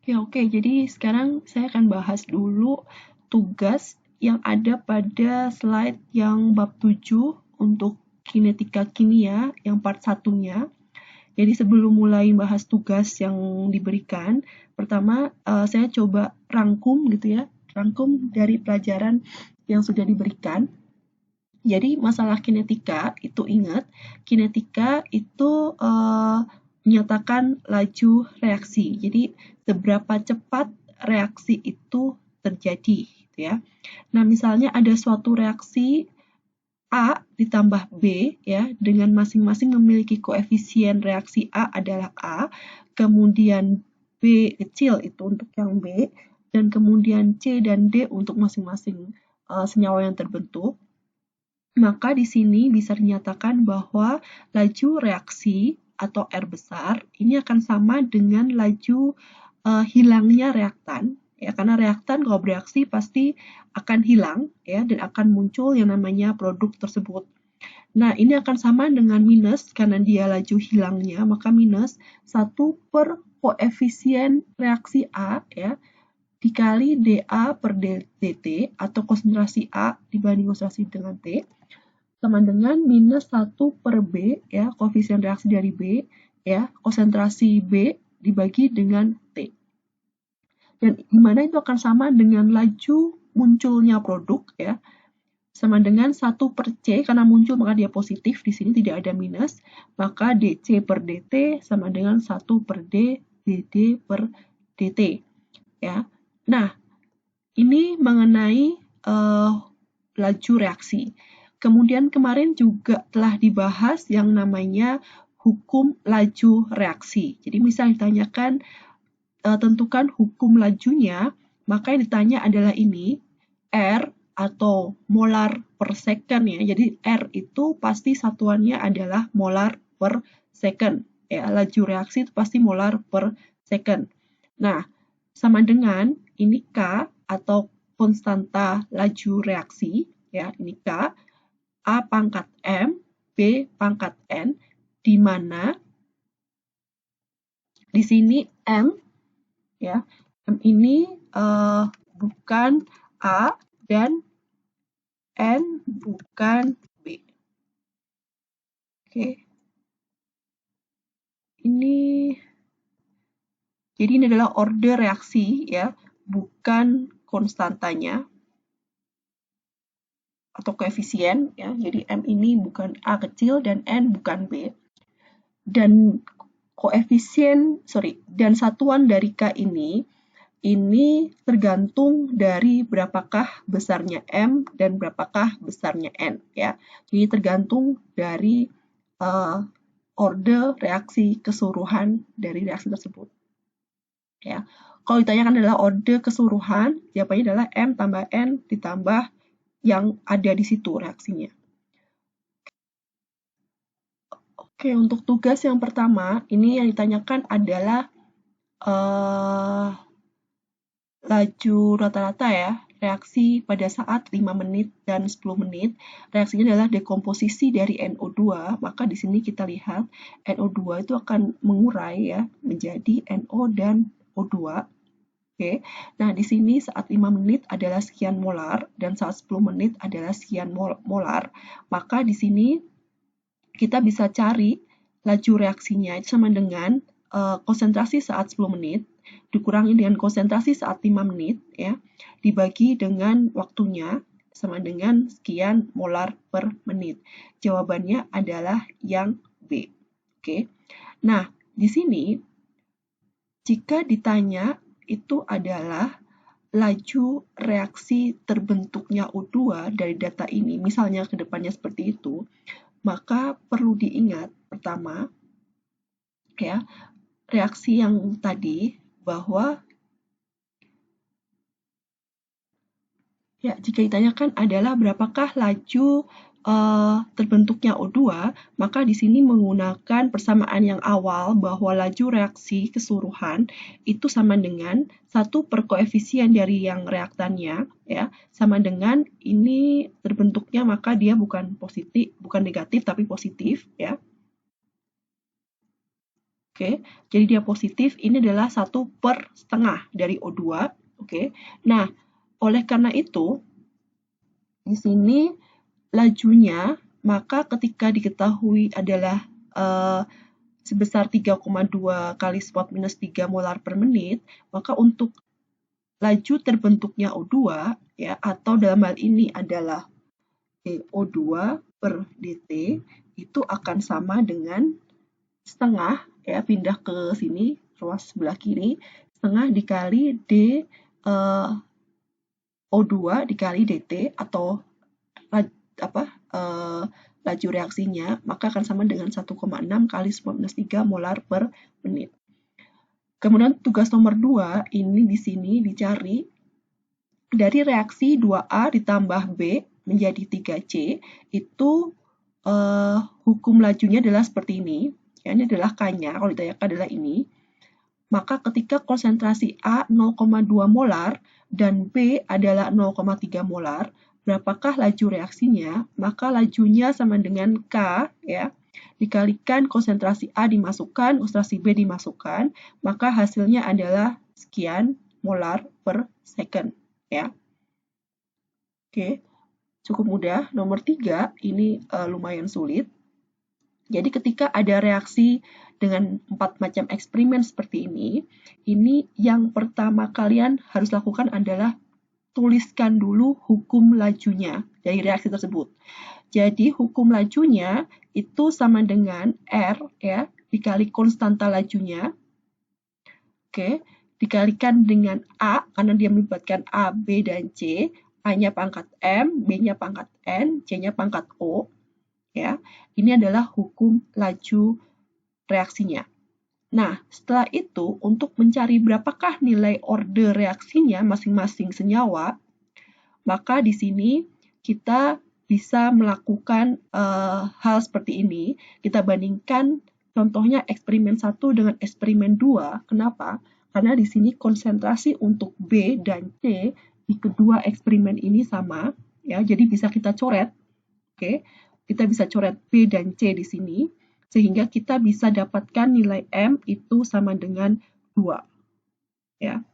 Oke. Jadi sekarang saya akan bahas dulu tugas yang ada pada slide yang bab 7 untuk kinetika kimia yang part satunya. Jadi sebelum mulai bahas tugas yang diberikan, pertama saya coba rangkum gitu ya, rangkum dari pelajaran yang sudah diberikan. Jadi masalah kinetika itu ingat, kinetika itu menyatakan laju reaksi. Jadi seberapa cepat reaksi itu terjadi, gitu ya. Nah, misalnya ada suatu reaksi A ditambah B ya, dengan masing-masing memiliki koefisien reaksi A adalah A, kemudian B kecil itu untuk yang B, dan kemudian C dan D untuk masing-masing senyawa yang terbentuk. Maka di sini bisa dinyatakan bahwa laju reaksi atau R besar ini akan sama dengan laju hilangnya reaktan, ya, karena reaktan kalau bereaksi pasti akan hilang ya, dan akan muncul yang namanya produk tersebut. Nah, ini akan sama dengan minus karena dia laju hilangnya, maka minus 1 per koefisien reaksi A ya, dikali dA per dt atau konsentrasi A dibanding konsentrasi dengan T, sama dengan minus 1 per B, ya, koefisien reaksi dari B, ya, konsentrasi B dibagi dengan T. Dan di mana itu akan sama dengan laju munculnya produk, ya, sama dengan 1 per C, karena muncul maka dia positif, di sini tidak ada minus, maka dC per dt sama dengan 1 per D, dd per dt. Ya. Nah, ini mengenai laju reaksi. Kemudian kemarin juga telah dibahas yang namanya hukum laju reaksi. Jadi misal ditanyakan tentukan hukum lajunya, maka yang ditanya adalah ini, R atau molar per second ya. Jadi R itu pasti satuannya adalah molar per second. Ya, laju reaksi itu pasti molar per second. Nah, sama dengan ini K atau konstanta laju reaksi, ya, ini K, A pangkat M, B pangkat N, di mana di sini M, ya, M ini bukan A dan N bukan B. Oke. Jadi ini adalah order reaksi ya, bukan konstantanya atau koefisien ya. Jadi M ini bukan A kecil dan N bukan B. Dan dan satuan dari K ini tergantung dari berapakah besarnya M dan berapakah besarnya N ya. Jadi tergantung dari order reaksi keseluruhan dari reaksi tersebut. Ya. Kalau ditanyakan adalah order keseluruhan, jawabannya adalah M tambah N ditambah yang ada di situ reaksinya. Oke, untuk tugas yang pertama, ini yang ditanyakan adalah laju rata-rata ya, reaksi pada saat 5 menit dan 10 menit. Reaksinya adalah dekomposisi dari NO2, maka di sini kita lihat NO2 itu akan mengurai ya menjadi NO dan O2. Oke. Nah, di sini saat 5 menit adalah sekian molar dan saat 10 menit adalah sekian molar. Maka di sini kita bisa cari laju reaksinya sama dengan konsentrasi saat 10 menit dikurangi dengan konsentrasi saat 5 menit ya, dibagi dengan waktunya sama dengan sekian molar per menit. Jawabannya adalah yang B. Oke. Nah, di sini jika ditanya itu adalah laju reaksi terbentuknya O2 dari data ini, misalnya ke depannya seperti itu, maka perlu diingat pertama ya, reaksi yang tadi bahwa ya, jika ditanyakan adalah berapakah laju terbentuknya O2, maka di sini menggunakan persamaan yang awal bahwa laju reaksi keseluruhan itu sama dengan 1 per koefisien dari yang reaktannya, ya, sama dengan ini terbentuknya maka dia bukan negatif tapi positif, ya. Oke, jadi dia positif, ini adalah 1/2 dari O2. Oke, nah oleh karena itu di sini lajunya, maka ketika diketahui adalah sebesar 3,2 kali spot minus 3 molar per menit, maka untuk laju terbentuknya O2 ya, atau dalam hal ini adalah O2 per dt itu akan sama dengan setengah ya, pindah ke sini ruas sebelah kiri, setengah dikali D O2 dikali dt atau laju reaksinya, maka akan sama dengan 1,6 kali 10⁻³ molar per menit. Kemudian tugas nomor 2 ini di sini dicari dari reaksi 2A ditambah B menjadi 3C, itu hukum lajunya adalah seperti ini. Ya, ini adalah K-nya, kalau ditanyakan adalah ini. Maka ketika konsentrasi A 0,2 molar dan B adalah 0,3 molar, berapakah laju reaksinya? Maka lajunya sama dengan K ya, dikalikan konsentrasi A dimasukkan, konsentrasi B dimasukkan, maka hasilnya adalah sekian molar per second ya. Oke, cukup mudah. Nomor 3 ini lumayan sulit. Jadi ketika ada reaksi dengan 4 macam eksperimen seperti ini yang pertama kalian harus lakukan adalah tuliskan dulu hukum lajunya dari reaksi tersebut. Jadi hukum lajunya itu sama dengan R ya, dikali konstanta lajunya. Oke, dikalikan dengan A karena dia melibatkan A, B, dan C. A-nya pangkat M, B-nya pangkat N, C-nya pangkat O. Ya, ini adalah hukum laju reaksinya. Nah, setelah itu untuk mencari berapakah nilai order reaksinya masing-masing senyawa, maka di sini kita bisa melakukan hal seperti ini. Kita bandingkan contohnya eksperimen 1 dengan eksperimen 2. Kenapa? Karena di sini konsentrasi untuk B dan C di kedua eksperimen ini sama, ya. Jadi bisa kita coret. Oke. Kita bisa coret B dan C di sini, sehingga kita bisa dapatkan nilai M itu sama dengan 2. Ya.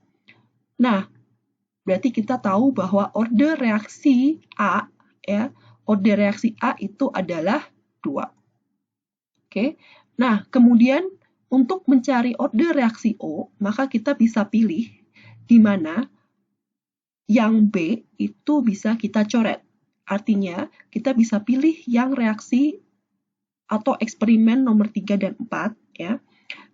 Nah, berarti kita tahu bahwa order reaksi A, ya, order reaksi A itu adalah 2. Oke. Nah, kemudian untuk mencari order reaksi O, maka kita bisa pilih di mana yang B itu bisa kita coret. Artinya, kita bisa pilih yang reaksi atau eksperimen nomor 3 dan 4. Ya.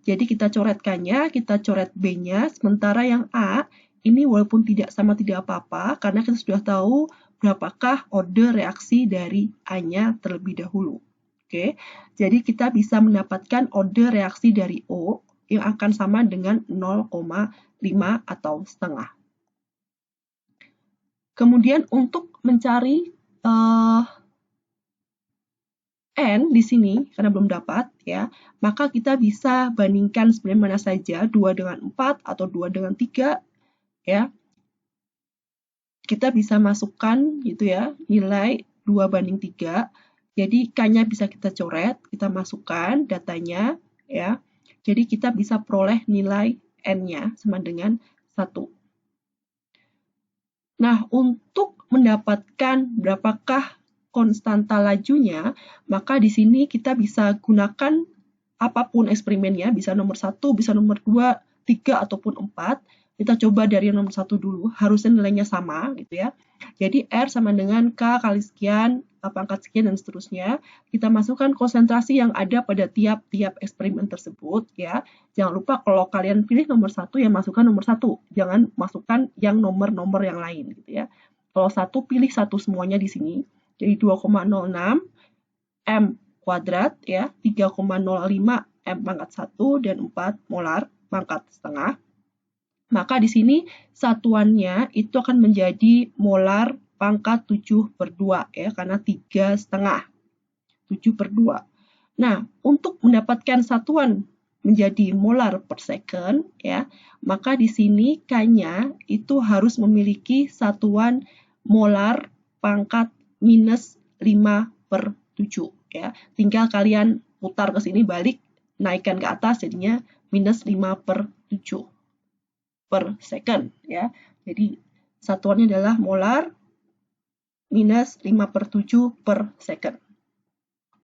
Jadi kita coretkannya, kita coret B-nya, sementara yang A, ini walaupun tidak sama tidak apa-apa, karena kita sudah tahu berapakah order reaksi dari A-nya terlebih dahulu. Oke, jadi kita bisa mendapatkan order reaksi dari O yang akan sama dengan 0,5 atau setengah. Kemudian untuk mencari N di sini, karena belum dapat, ya, maka kita bisa bandingkan sebenarnya mana saja, 2 dengan 4 atau 2 dengan 3, ya. Kita bisa masukkan gitu ya, nilai 2 banding 3. Jadi K-nya bisa kita coret, kita masukkan datanya, ya. Jadi kita bisa peroleh nilai N-nya sama dengan 1. Nah, untuk mendapatkan berapakah konstanta lajunya, maka di sini kita bisa gunakan apapun eksperimennya, bisa nomor 1, bisa nomor 2, 3, ataupun 4. Kita coba dari nomor 1 dulu, harusnya nilainya sama gitu ya. Jadi R sama dengan K kali sekian, pangkat sekian, dan seterusnya. Kita masukkan konsentrasi yang ada pada tiap-tiap eksperimen tersebut ya. Jangan lupa kalau kalian pilih nomor 1, ya masukkan nomor 1. Jangan masukkan yang nomor-nomor yang lain gitu ya. Kalau 1, pilih 1 semuanya di sini. Jadi 2,06 M kuadrat ya, 3,05 M pangkat 1, dan 4 molar pangkat setengah. Maka di sini satuannya itu akan menjadi molar pangkat 7/2 ya, karena 3,5. 7/2. Nah, untuk mendapatkan satuan menjadi molar per second ya, maka di sini K-nya itu harus memiliki satuan molar pangkat minus 5/7 ya. Tinggal kalian putar ke sini balik naikkan ke atas jadinya minus 5/7 per second ya. Jadi satuannya adalah molar minus 5/7 per second.